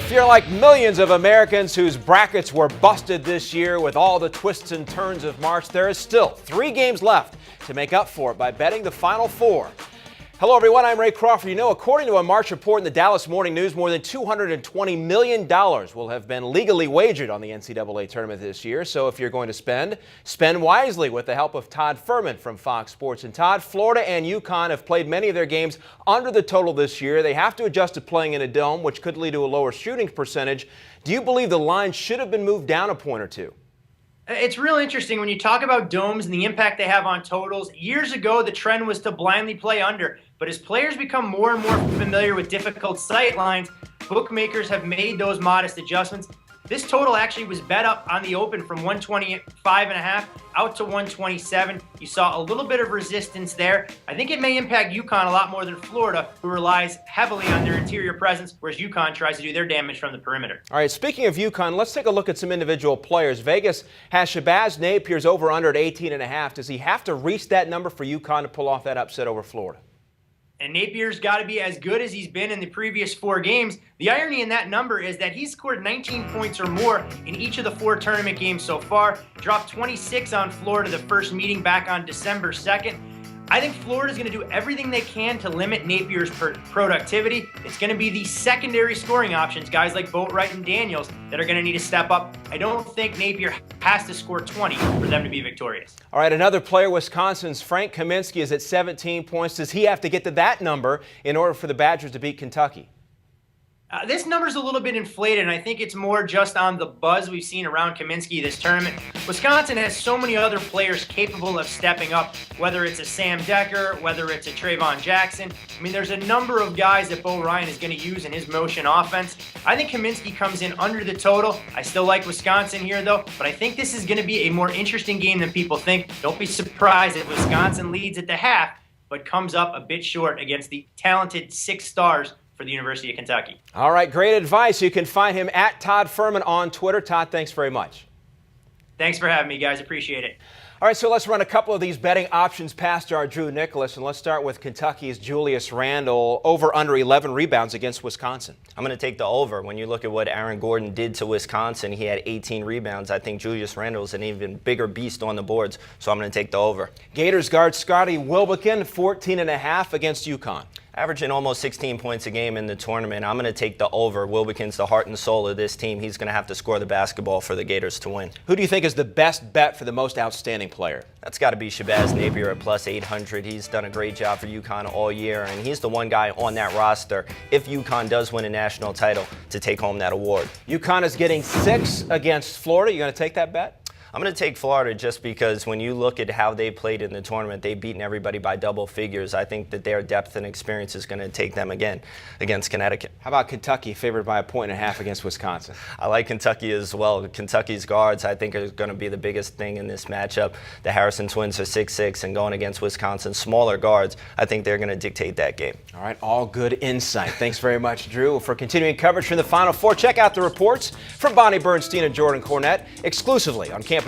If you're like millions of Americans whose brackets were busted this year with all the twists and turns of March, there is still 3 games left to make up for it by betting the Final Four. Hello, everyone. I'm Ray Crawford. You know, according to a March report in the Dallas Morning News, more than $220 million will have been legally wagered on the NCAA tournament this year. So if you're going to spend wisely with the help of Todd Fuhrman from Fox Sports. And Todd, Florida and UConn have played many of their games under the total this year. They have to adjust to playing in a dome, which could lead to a lower shooting percentage. Do you believe the line should have been moved down a point or two? It's real interesting when you talk about domes and the impact they have on totals. Years ago, the trend was to blindly play under. But as players become more and more familiar with difficult sight lines, bookmakers have made those modest adjustments. This total actually was bet up on the open from 125.5 out to 127. You saw a little bit of resistance there. I think it may impact UConn a lot more than Florida, who relies heavily on their interior presence, whereas UConn tries to do their damage from the perimeter. All right, speaking of UConn, let's take a look at some individual players. Vegas has Shabazz Napier's over under at 18.5. Does he have to reach that number for UConn to pull off that upset over Florida? And Napier's got to be as good as he's been in the previous 4 games. The irony in that number is that he's scored 19 points or more in each of the 4 tournament games so far. Dropped 26 on Florida the first meeting back on December 2nd. I think Florida's going to do everything they can to limit Napier's productivity. It's going to be the secondary scoring options, guys like Boatwright and Daniels, that are going to need to step up. I don't think Napier has to score 20 for them to be victorious. All right, another player, Wisconsin's Frank Kaminsky, is at 17 points. Does he have to get to that number in order for the Badgers to beat Kentucky? This number's a little bit inflated, and I think it's more just on the buzz we've seen around Kaminsky this tournament. Wisconsin has so many other players capable of stepping up, whether it's a Sam Decker, whether it's a Trayvon Jackson. I mean, there's a number of guys that Bo Ryan is going to use in his motion offense. I think Kaminsky comes in under the total. I still like Wisconsin here, though, but I think this is going to be a more interesting game than people think. Don't be surprised if Wisconsin leads at the half, but comes up a bit short against the talented 6 stars for the University of Kentucky. All right, great advice. You can find him at Todd Fuhrman on Twitter. Todd, thanks very much. Thanks for having me, guys. Appreciate it. All right, so let's run a couple of these betting options past our Drew Nicholas, and let's start with Kentucky's Julius Randle, over under 11 rebounds against Wisconsin. I'm going to take the over. When you look at what Aaron Gordon did to Wisconsin, he had 18 rebounds. I think Julius Randle is an even bigger beast on the boards, so I'm going to take the over. Gators guard Scotty Wilbekin, 14.5 against UConn. Averaging almost 16 points a game in the tournament. I'm going to take the over. Wilbekin's the heart and soul of this team. He's going to have to score the basketball for the Gators to win. Who do you think is the best bet for the most outstanding player? That's got to be Shabazz Napier at plus 800. He's done a great job for UConn all year, and he's the one guy on that roster, if UConn does win a national title, to take home that award. UConn is getting 6 against Florida. You going to take that bet? I'm going to take Florida just because when you look at how they played in the tournament, they've beaten everybody by double figures. I think that their depth and experience is going to take them again against Connecticut. How about Kentucky, favored by 1.5 against Wisconsin? I like Kentucky as well. Kentucky's guards, I think, are going to be the biggest thing in this matchup. The Harrison twins are 6'6", and going against Wisconsin's smaller guards, I think they're going to dictate that game. All right, all good insight. Thanks very much, Drew. For continuing coverage from the Final Four, check out the reports from Bonnie Bernstein and Jordan Cornette exclusively on CampusInsiders.com.